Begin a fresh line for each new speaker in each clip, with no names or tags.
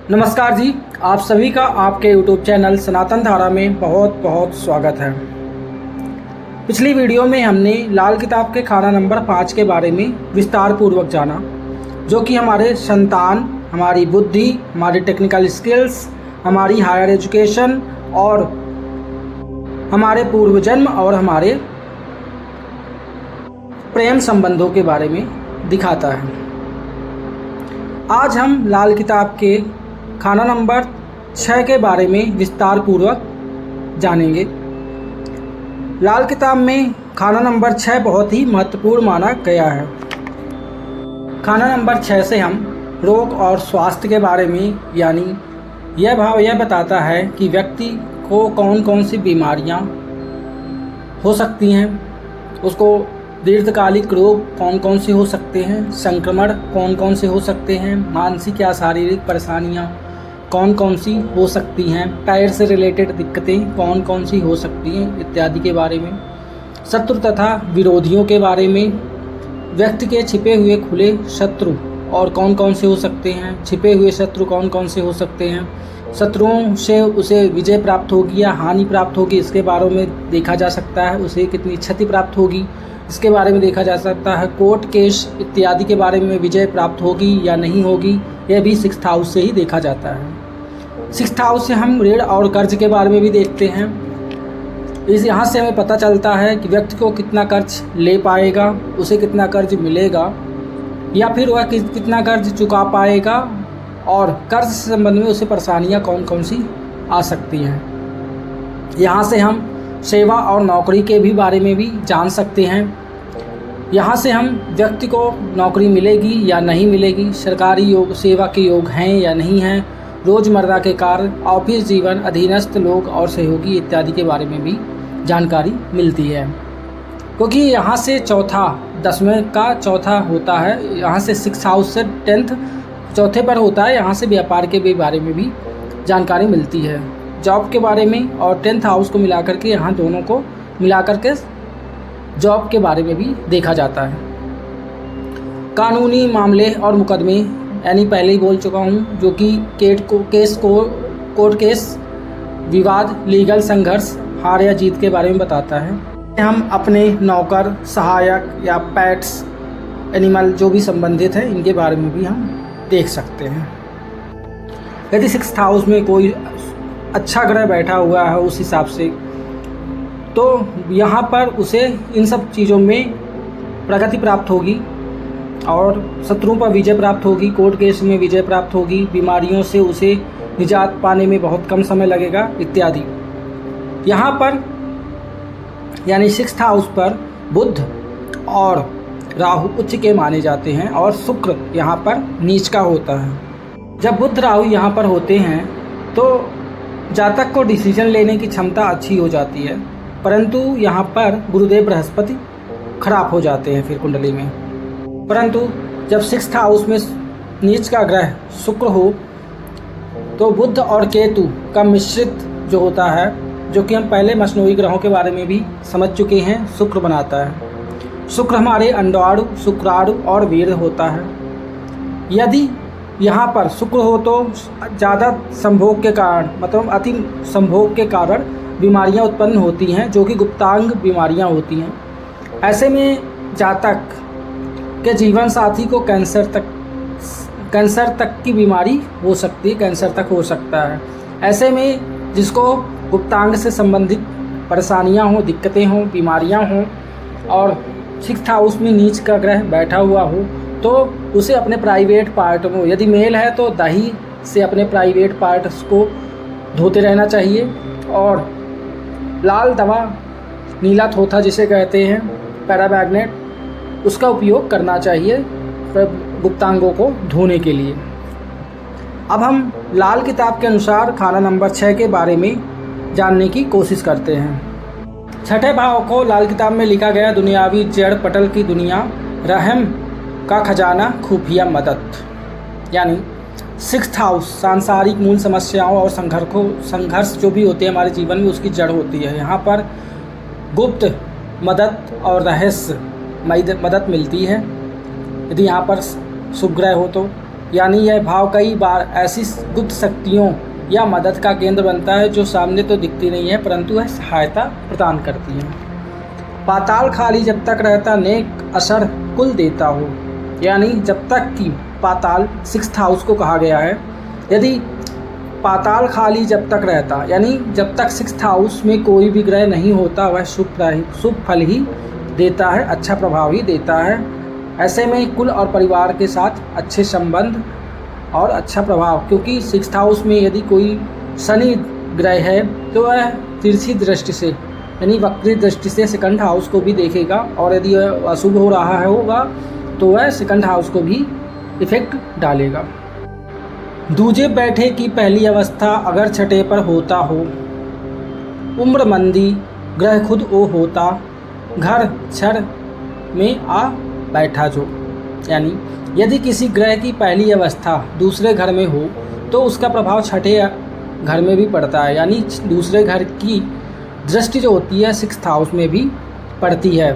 नमस्कार जी, आप सभी का आपके YouTube चैनल सनातन धारा में बहुत बहुत स्वागत है। पिछली वीडियो में हमने लाल किताब के खाना नंबर 5 के बारे में विस्तार पूर्वक जाना, जो कि हमारे संतान, हमारी बुद्धि, हमारी टेक्निकल स्किल्स, हमारी हायर एजुकेशन और हमारे पूर्व जन्म और हमारे प्रेम संबंधों के बारे में दिखाता है। आज हम लाल किताब के खाना नंबर 6 के बारे में विस्तार पूर्वक जानेंगे। लाल किताब में खाना नंबर 6 बहुत ही महत्वपूर्ण माना गया है। खाना नंबर 6 से हम रोग और स्वास्थ्य के बारे में, यानी यह बताता है कि व्यक्ति को कौन कौन सी बीमारियां हो सकती हैं, उसको दीर्घकालिक रोग कौन कौन से हो सकते हैं, संक्रमण कौन कौन से हो सकते हैं, मानसिक या शारीरिक परेशानियां कौन कौन सी हो सकती हैं, पैर से रिलेटेड दिक्कतें कौन कौन सी हो सकती हैं इत्यादि के बारे में, शत्रु तथा विरोधियों के बारे में, व्यक्ति के छिपे हुए खुले शत्रु और कौन कौन से हो सकते हैं, छिपे हुए शत्रु कौन कौन से हो सकते हैं, शत्रुओं से उसे विजय प्राप्त होगी या हानि प्राप्त होगी इसके बारे में देखा जा सकता है, उसे कितनी क्षति प्राप्त होगी इसके बारे में देखा जा सकता है, कोर्ट केस इत्यादि के बारे में विजय प्राप्त होगी या नहीं होगी, यह भी 6th हाउस से ही देखा जाता है। 6th हाउस से हम ऋण और कर्ज के बारे में भी देखते हैं। यहाँ से हमें पता चलता है कि व्यक्ति को कितना कर्ज ले पाएगा, उसे कितना कर्ज मिलेगा या फिर वह कितना कर्ज चुका पाएगा और कर्ज से संबंध में उसे परेशानियाँ कौन कौन सी आ सकती हैं। यहाँ से हम सेवा और नौकरी के भी बारे में भी जान सकते हैं। यहाँ से हम व्यक्ति को नौकरी मिलेगी या नहीं मिलेगी, सरकारी योग सेवा के योग हैं या नहीं हैं, रोज़मर्रा के कार्य, ऑफिस जीवन, अधीनस्थ लोग और सहयोगी इत्यादि के बारे में भी जानकारी मिलती है। क्योंकि यहाँ से 10वें का चौथा होता है, यहाँ से 6th हाउस से 10th चौथे पर होता है। यहाँ से व्यापार के भी बारे में भी जानकारी मिलती है, जॉब के बारे में, और 10th हाउस को मिलाकर के यहाँ दोनों को मिलाकर के जॉब के बारे में भी देखा जाता है। कानूनी मामले और मुकदमे, यानी पहले ही बोल चुका हूँ, जो कि कोर्ट केस, विवाद, लीगल संघर्ष, हार या जीत के बारे में बताता है। हम अपने नौकर, सहायक या पेट्स, एनिमल जो भी संबंधित है इनके बारे में भी हम देख सकते हैं। यदि 6th हाउस में कोई अच्छा ग्रह बैठा हुआ है उस हिसाब से, तो यहाँ पर उसे इन सब चीज़ों में प्रगति प्राप्त होगी और शत्रुओं पर विजय प्राप्त होगी, कोर्ट केस में विजय प्राप्त होगी, बीमारियों से उसे निजात पाने में बहुत कम समय लगेगा इत्यादि। यहाँ पर यानी 6th हाउस पर बुध और राहु उच्च के माने जाते हैं और शुक्र यहाँ पर नीच का होता है। जब बुध राहु यहाँ पर होते हैं तो जातक को डिसीजन लेने की क्षमता अच्छी हो जाती है, परंतु यहाँ पर गुरुदेव बृहस्पति खराब हो जाते हैं फिर कुंडली में। परंतु जब 6th हाउस में नीच का ग्रह शुक्र हो तो बुध और केतु का मिश्रित जो होता है, जो कि हम पहले मसनोई ग्रहों के बारे में भी समझ चुके हैं, शुक्र बनाता है। शुक्र हमारे अंडाणु, शुक्राणु और वीर्य होता है। यदि यहाँ पर शुक्र हो तो ज़्यादा संभोग के कारण, मतलब अति संभोग के कारण बीमारियाँ उत्पन्न होती हैं, जो कि गुप्तांग बीमारियाँ होती हैं। ऐसे में जातक के जीवन साथी को कैंसर तक की बीमारी हो सकती है, कैंसर तक हो सकता है। ऐसे में जिसको गुप्तांग से संबंधित परेशानियाँ हों, दिक्कतें हों, बीमारियाँ हों और 6th हाउस में नीच का ग्रह बैठा हुआ हो, तो उसे अपने प्राइवेट पार्ट में, यदि मेल है तो दही से अपने प्राइवेट पार्ट्स को धोते रहना चाहिए और लाल दवा, नीला थोथा जिसे कहते हैं, पैरामैग्नेट, उसका उपयोग करना चाहिए गुप्तांगों को धोने के लिए। अब हम लाल किताब के अनुसार खाना नंबर 6 के बारे में जानने की कोशिश करते हैं। 6ठे भाव को लाल किताब में लिखा गया दुनियावी जड़ पटल की दुनिया, रहम का खजाना, खुफिया मदद, यानी 6th हाउस सांसारिक मूल समस्याओं और संघर्ष जो भी होते हैं हमारे जीवन में, उसकी जड़ होती है। यहाँ पर गुप्त मदद और रहस्य मदद मिलती है यदि यहाँ पर शुभ ग्रह हो तो। यानी यह भाव कई बार ऐसी गुप्त शक्तियों या मदद का केंद्र बनता है जो सामने तो दिखती नहीं है परंतु वह सहायता प्रदान करती है। पाताल खाली जब तक रहता नेक असर कुल देता हो, यानी जब तक कि पाताल 6th हाउस को कहा गया है, यदि पाताल खाली जब तक रहता यानी जब तक 6th हाउस में कोई भी ग्रह नहीं होता वह शुभ फल ही देता है, अच्छा प्रभाव ही देता है। ऐसे में कुल और परिवार के साथ अच्छे संबंध और अच्छा प्रभाव, क्योंकि 6th हाउस में यदि कोई शनि ग्रह है तो वह तिरछी दृष्टि से यानी वक्री दृष्टि से 2nd हाउस को भी देखेगा और यदि वह अशुभ हो रहा है होगा तो वह 2nd हाउस को भी इफेक्ट डालेगा। दूजे बैठे की पहली अवस्था अगर छठे पर होता हो, उम्र मंदी ग्रह खुद ओ होता, घर छठ में आ बैठा जो, यानी यदि किसी ग्रह की पहली अवस्था दूसरे घर में हो तो उसका प्रभाव छठे घर में भी पड़ता है, यानी दूसरे घर की दृष्टि जो होती है 6th हाउस में भी पड़ती है,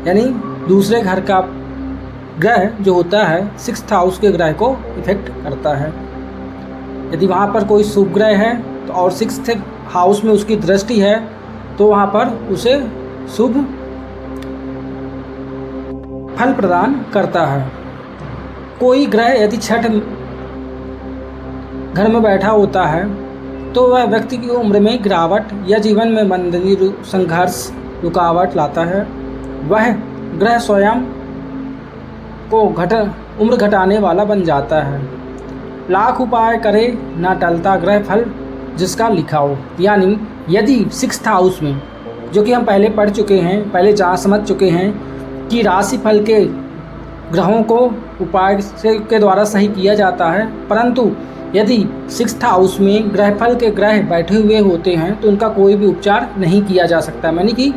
यानी दूसरे घर का ग्रह जो होता है 6th हाउस के ग्रह को इफेक्ट करता है। यदि वहाँ पर कोई शुभ ग्रह है तो और 6th हाउस में उसकी दृष्टि है तो वहाँ पर उसे शुभ फल प्रदान करता है। कोई ग्रह यदि छठ घर में बैठा होता है तो वह व्यक्ति की उम्र में गिरावट या जीवन में मंदी, संघर्ष, रुकावट लाता है। वह ग्रह स्वयं को उम्र घटाने वाला बन जाता है। लाख उपाय करे ना टलता ग्रह फल जिसका लिखा हो, यानी यदि 6th हाउस में, जो कि हम पहले पढ़ चुके हैं, पहले समझ चुके हैं कि राशि फल के ग्रहों को उपाय के द्वारा सही किया जाता है, परंतु यदि 6th हाउस में ग्रह फल के ग्रह बैठे हुए होते हैं तो उनका कोई भी उपचार नहीं किया जा सकता, यानी कि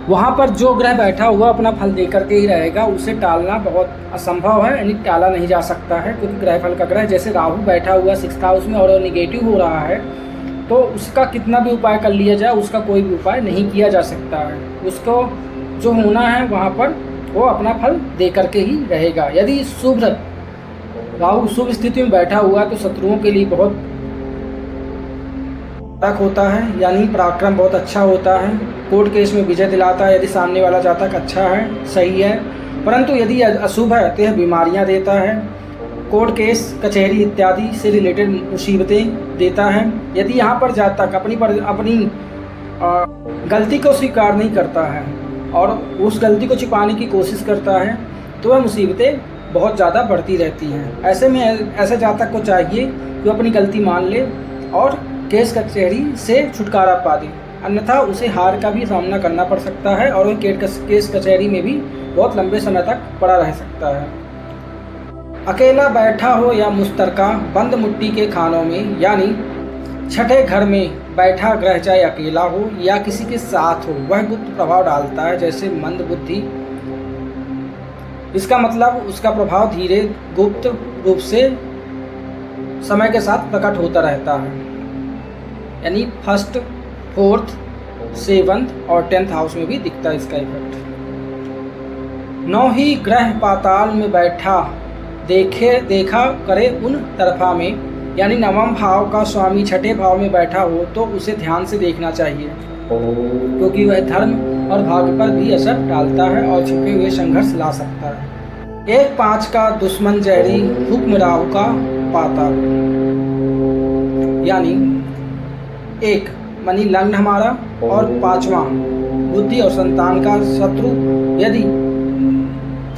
वहाँ पर जो ग्रह बैठा हुआ अपना फल दे करके ही रहेगा, उसे टालना बहुत असंभव है, यानी टाला नहीं जा सकता है। क्योंकि ग्रह फल का ग्रह जैसे राहु बैठा हुआ 6th हाउस में और निगेटिव हो रहा है तो उसका कितना भी उपाय कर लिया जाए उसका कोई भी उपाय नहीं किया जा सकता है। उसको जो होना है वहाँ पर वो अपना फल दे करके ही रहेगा। यदि शुभ राहु शुभ स्थिति में बैठा हुआ तो शत्रुओं के लिए बहुत तक होता है, यानी पराक्रम बहुत अच्छा होता है, कोर्ट केस में विजय दिलाता है यदि सामने वाला जातक अच्छा है, सही है। परंतु यदि अशुभ है तो यह बीमारियां देता है, कोर्ट केस कचहरी इत्यादि से रिलेटेड मुसीबतें देता है। यदि यहाँ पर जातक अपनी गलती को स्वीकार नहीं करता है और उस गलती को छिपाने की कोशिश करता है तो वह मुसीबतें बहुत ज़्यादा बढ़ती रहती हैं। ऐसे में ऐसे जातक को चाहिए कि वो अपनी गलती मान ले और केस कचहरी से छुटकारा पा दे, अन्यथा उसे हार का भी सामना करना पड़ सकता है और वह केस कचहरी में भी बहुत लंबे समय तक पड़ा रह सकता है। अकेला बैठा हो या मुस्तरका बंद मुट्ठी के खानों में, यानी छठे घर में बैठा ग्रह चाहे अकेला हो या किसी के साथ हो, वह गुप्त प्रभाव डालता है, जैसे मंद बुद्धि। इसका मतलब उसका प्रभाव धीरे गुप्त रूप से समय के साथ प्रकट होता रहता है, यानी 1st, 4th, 7th और 10th हाउस में भी दिखता है इसका इफेक्ट। 9 ही ग्रह पाताल में बैठा देखा करे उन तरफा में, यानी 9वां भाव का स्वामी छठे भाव में बैठा हो तो उसे ध्यान से देखना चाहिए, क्योंकि वह धर्म और भाग्य पर भी असर डालता है और छिपे हुए संघर्ष ला सकता है। 1-5 का दुश्मन जहरी हुक्म राहु का पाता, यानी 1 मनी लग्न हमारा और 5वां बुद्धि और संतान का शत्रु यदि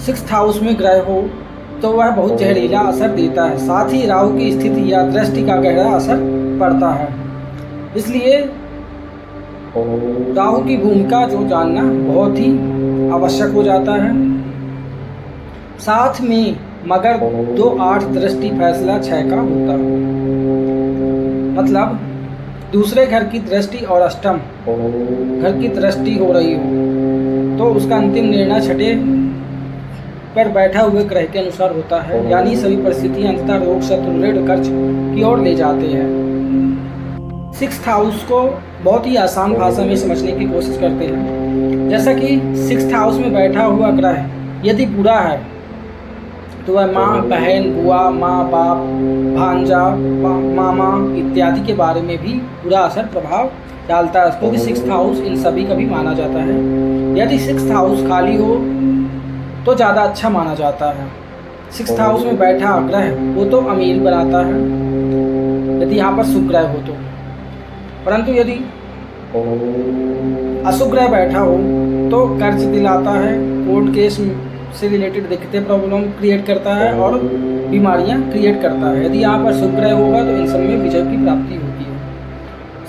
6th हाउस में ग्रह हो तो वह बहुत जहरीला असर देता है। साथ ही राहु की स्थिति या दृष्टि का गहरा असर पड़ता है, इसलिए राहु की भूमिका जो जानना बहुत ही आवश्यक हो जाता है। साथ में मगर 2-8 दृष्टि फैसला 6 का होता है, मतलब दूसरे घर की दृष्टि और अष्टम घर की दृष्टि हो रही हो तो उसका अंतिम निर्णय छठे पर बैठा हुए ग्रह के अनुसार होता है, यानी सभी परिस्थितियां अंततः रोग, शत्रु, ऋण, कर्ज की ओर ले जाते हैं। 6th हाउस को बहुत ही आसान भाषा में समझने की कोशिश करते हैं। जैसा कि 6th हाउस में बैठा हुआ ग्रह यदि बुरा है तो वह माँ, बहन, बुआ, माँ बाप, भांजा, मामा इत्यादि के बारे में भी बुरा असर प्रभाव डालता है, क्योंकि 6th हाउस इन सभी का भी माना जाता है। यदि 6th हाउस खाली हो तो ज़्यादा अच्छा माना जाता है। 6th हाउस में बैठा ग्रह वो तो अमीर बनाता है यदि यहाँ पर शुभ ग्रह हो तो, परंतु यदि अशुभ ग्रह बैठा हो तो कर्ज दिलाता है, कोर्ट केस से रिलेटेड दिक्कतें, प्रॉब्लम क्रिएट करता है और बीमारियां क्रिएट करता है। यदि यहाँ पर शुभ ग्रह होगा तो इन सब में विजय की प्राप्ति होती है।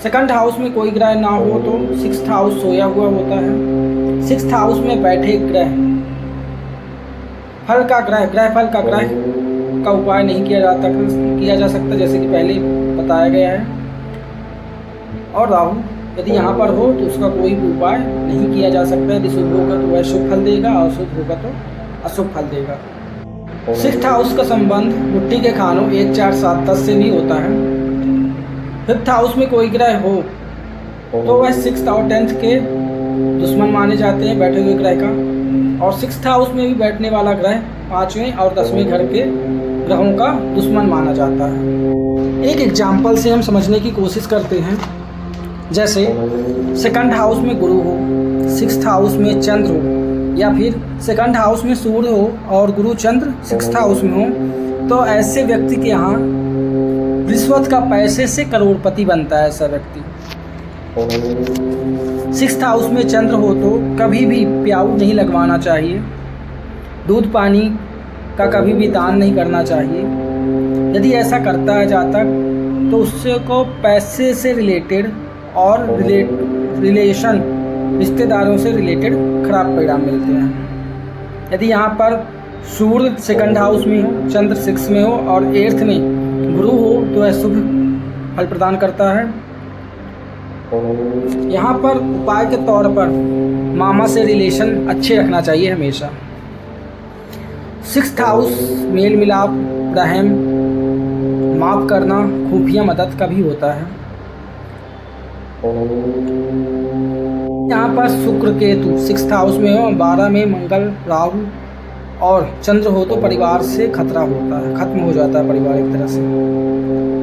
2nd हाउस में कोई ग्रह ना हो तो 6th हाउस सोया हुआ होता है। 6th हाउस में बैठे ग्रह फल का ग्रह का उपाय नहीं किया जा सकता, जैसे कि पहले बताया गया है। और राहु यदि यहाँ पर हो तो उसका कोई भी उपाय नहीं किया जा सकता। यदि शुभ होगा तो वह शुभ फल देगा और अशुभ होगा तो अशुभ फल देगा। 6th हाउस का संबंध मिट्टी के खानों 1, 4, 7, 10 से भी होता है। 5th हाउस में कोई ग्रह हो तो वह 6th और 10th के दुश्मन माने जाते हैं बैठे हुए ग्रह का। और 6th हाउस में भी बैठने वाला ग्रह 5वें और 10वें घर के ग्रहों का दुश्मन माना जाता है। एक एग्जाम्पल से हम समझने की कोशिश करते हैं। जैसे 2nd हाउस में गुरु हो, 6th हाउस में चंद्र हो, या फिर 2nd हाउस में सूर्य हो और गुरु चंद्र 6th हाउस में हो, तो ऐसे व्यक्ति के यहाँ रिश्वत का पैसे से करोड़पति बनता है ऐसा व्यक्ति। 6th हाउस में चंद्र हो तो कभी भी प्याऊ नहीं लगवाना चाहिए, दूध पानी का कभी भी दान नहीं करना चाहिए। यदि ऐसा करता है जातक तो उससे को पैसे से रिलेटेड और रिलेशन रिश्तेदारों से रिलेटेड खराब परिणाम मिलते हैं। यदि यहाँ पर सूर्य 2nd हाउस में हो, चंद्र 6 में हो और 8th में गुरु हो तो यह शुभ फल प्रदान करता है। यहाँ पर उपाय के तौर पर मामा से रिलेशन अच्छे रखना चाहिए हमेशा। 6th हाउस मेल मिलाप, रहम, माफ़ करना, खुफिया मदद का भी होता है। यहाँ पर शुक्र केतु 6th हाउस में हो, 12 में मंगल, राहु और चंद्र हो तो परिवार से खतरा होता है, खत्म हो जाता है परिवार एक तरह से,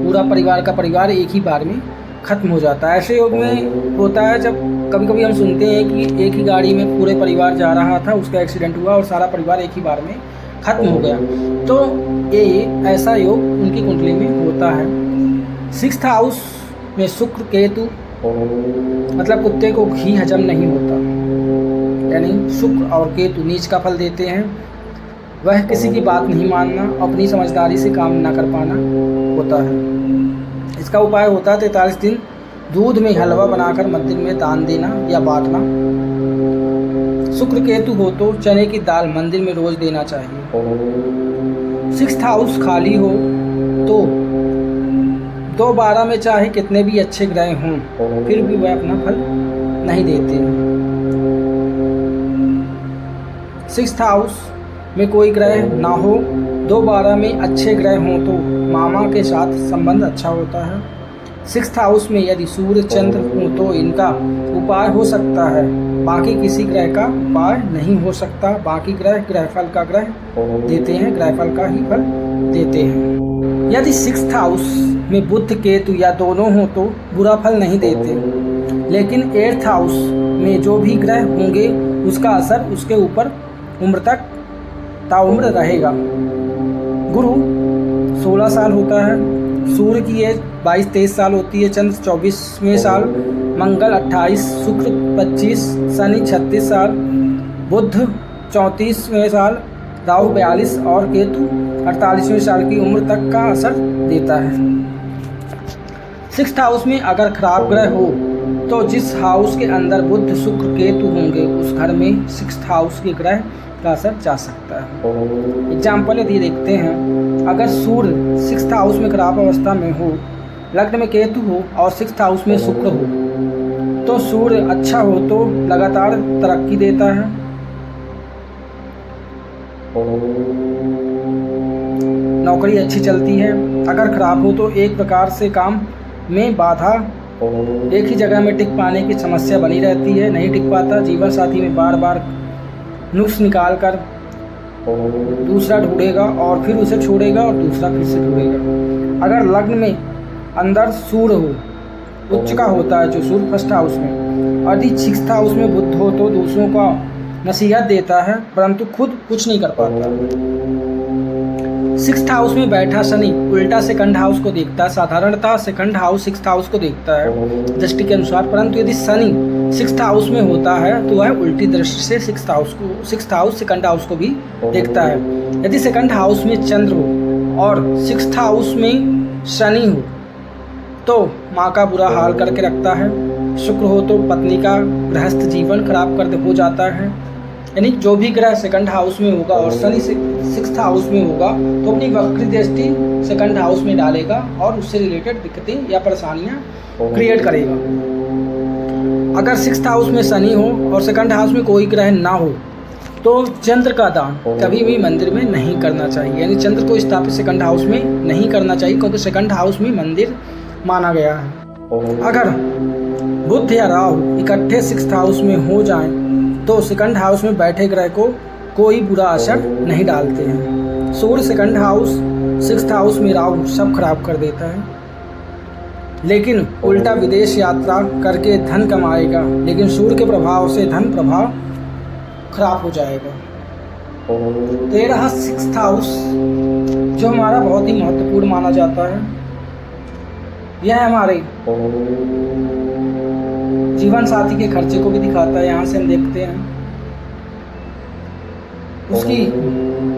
पूरा परिवार का परिवार एक ही बार में खत्म हो जाता है। ऐसे योग में होता है जब कभी कभी हम सुनते हैं कि एक ही गाड़ी में पूरे परिवार जा रहा था, उसका एक्सीडेंट हुआ और सारा परिवार एक ही बार में खत्म हो गया, तो ये ऐसा योग उनकी कुंडली में होता है। 6th हाउस में शुक्र केतु मतलब कुत्ते को घी हजम नहीं होता, यानी शुक्र और केतु नीच का फल देते हैं। वह किसी की बात नहीं मानना, अपनी समझदारी से काम ना कर पाना होता है। इसका उपाय होता है 43 दिन दूध में हलवा बनाकर मंदिर में दान देना या बांटना। शुक्र केतु हो तो चने की दाल मंदिर में रोज देना चाहिए। 6th हाउस खाली हो तो 2-12 में चाहे कितने भी अच्छे ग्रह हों फिर भी वह अपना फल नहीं देते। 6th हाउस में कोई ग्रह ना हो, 2-12 में अच्छे ग्रह हों तो मामा के साथ संबंध अच्छा होता है। 6th हाउस में यदि सूर्य चंद्र हो तो इनका उपाय हो सकता है, बाकी किसी ग्रह का उपाय नहीं हो सकता। बाकी ग्रह फल का ग्रह देते हैं, ग्रह फल का ही फल देते हैं। यदि 6th हाउस में बुध केतु या दोनों हो तो बुरा फल नहीं देते, लेकिन 8th हाउस में जो भी ग्रह होंगे उसका असर उसके ऊपर उम्र तक ताउम्र रहेगा। गुरु 16 साल होता है, सूर्य की एज 22-23 साल होती है, चंद्र 24वें साल, मंगल 28, शुक्र 25, शनि 36 साल, बुध 34वें साल, राहु 42 और केतु 48वें साल की उम्र तक का असर देता है। 6th हाउस में अगर खराब ग्रह हो तो जिस हाउस के अंदर बुध शुक्र केतु होंगे उस घर में 6th हाउस के ग्रह का असर जा सकता है। एग्जाम्पल यदि देखते हैं, अगर सूर्य 6th हाउस में खराब अवस्था में हो, लग्न में केतु हो और 6th हाउस में शुक्र हो तो सूर्य अच्छा हो तो लगातार तरक्की देता है, नौकरी अच्छी चलती है। अगर खराब हो तो एक प्रकार से काम में बाधा एक ही जगह में टिक पाने की समस्या बनी रहती है, नहीं टिक पाता। जीवन साथी में बार बार नुक्स निकाल कर दूसरा ढूंढेगा और फिर उसे छोड़ेगा और दूसरा फिर से ढूंढेगा। अगर लग्न में अंदर सूर्य हो, उच्च का होता है जो सूर्य फर्स्ट हाउस में, यदि सिक्स्थ हाउस में बुध हो तो दूसरों का नसीहत देता है परंतु खुद कुछ नहीं कर पाता। सिक्स्थ हाउस में बैठा शनि उल्टा सेकंड हाउस को देखता है। साधारणतः सेकंड हाउस सिक्स्थ हाउस को देखता है दृष्टि के अनुसार, परंतु यदि शनि सिक्स्थ हाउस में होता है तो वह उल्टी दृष्टि से सिक्स्थ हाउस सेकंड हाउस को भी देखता है। यदि सेकंड हाउस में चंद्र हो और सिक्स्थ हाउस में शनि हो तो माँ का बुरा हाल करके रखता है। शुक्र हो तो पत्नी का गृहस्थ जीवन खराब कर हो जाता है। यानी जो भी ग्रह सेकंड हाउस में होगा और शनि सिक्स्थ हाउस में होगा तो अपनी वक्री दृष्टि सेकंड हाउस में डालेगा और उससे रिलेटेड दिक्कतें या परेशानियां क्रिएट करेगा। अगर सिक्स्थ हाउस में शनि हो और सेकंड हाउस में कोई ग्रह ना हो तो चंद्र का दान कभी भी मंदिर में नहीं करना चाहिए। यानी चंद्र को स्थापित सेकंड हाउस में नहीं करना चाहिए क्योंकि सेकंड हाउस में मंदिर माना गया है। अगर बुध या राहु इकट्ठे सिक्स्थ हाउस में हो जाएं तो सेकंड हाउस में बैठे ग्रह को कोई बुरा असर नहीं डालते हैं। सूर्य सेकंड हाउस सिक्स्थ हाउस में राहु सब खराब कर देता है, लेकिन उल्टा विदेश यात्रा करके धन कमाएगा, लेकिन सूर्य के प्रभाव से धन प्रभाव खराब हो जाएगा। तो ये रहा सिक्स्थ हाउस जो हमारा बहुत ही महत्वपूर्ण माना जाता है। यह हमारे जीवन साथी के खर्चे को भी दिखाता है। यहाँ से हम देखते हैं उसकी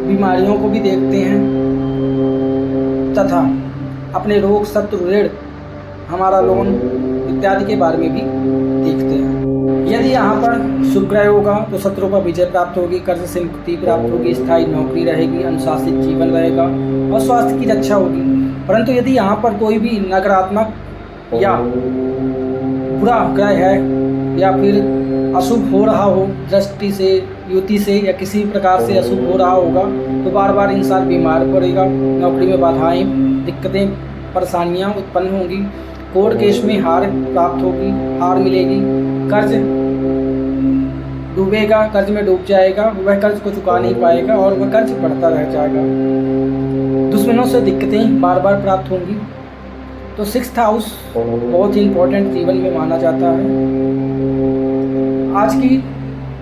बीमारियों को भी देखते हैं तथा अपने रोग शत्रु ऋण हमारा लोन इत्यादि के बारे में भी देखते हैं। यदि यहाँ पर शुभ ग्रह होगा तो शत्रुओं पर विजय प्राप्त होगी, कर्ज से मुक्ति प्राप्त होगी, स्थायी नौकरी रहेगी, अनुशासित जीवन रहेगा और स्वास्थ्य की रक्षा होगी। परंतु यदि यहाँ पर कोई भी नकारात्मक या बुरा ग्रह है या फिर अशुभ हो रहा हो, दृष्टि से, युति से या किसी प्रकार से अशुभ हो रहा होगा तो बार बार इंसान बीमार पड़ेगा, नौकरी में बाधाएं, दिक्कतें, परेशानियां उत्पन्न होंगी, कोर्ट केस में हार प्राप्त होगी, हार मिलेगी, कर्ज डूबेगा, कर्ज में डूब जाएगा, वह कर्ज को चुका नहीं पाएगा और वह कर्ज बढ़ता रह जाएगा। दुश्मनों से दिक्कतें बार बार प्राप्त होंगी। तो सिक्स्थ हाउस बहुत ही इम्पोर्टेंट जीवन में माना जाता है। आज की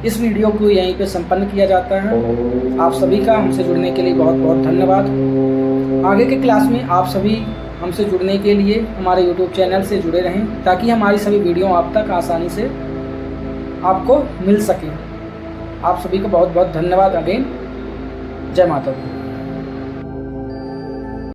इस वीडियो को यहीं पे संपन्न किया जाता है। आप सभी का हमसे जुड़ने के लिए बहुत बहुत धन्यवाद। आगे के क्लास में आप सभी हमसे जुड़ने के लिए हमारे YouTube चैनल से जुड़े रहें ताकि हमारी सभी वीडियो आप तक आसानी से आपको मिल सके। आप सभी को बहुत बहुत धन्यवाद अगेन। जय माता दी।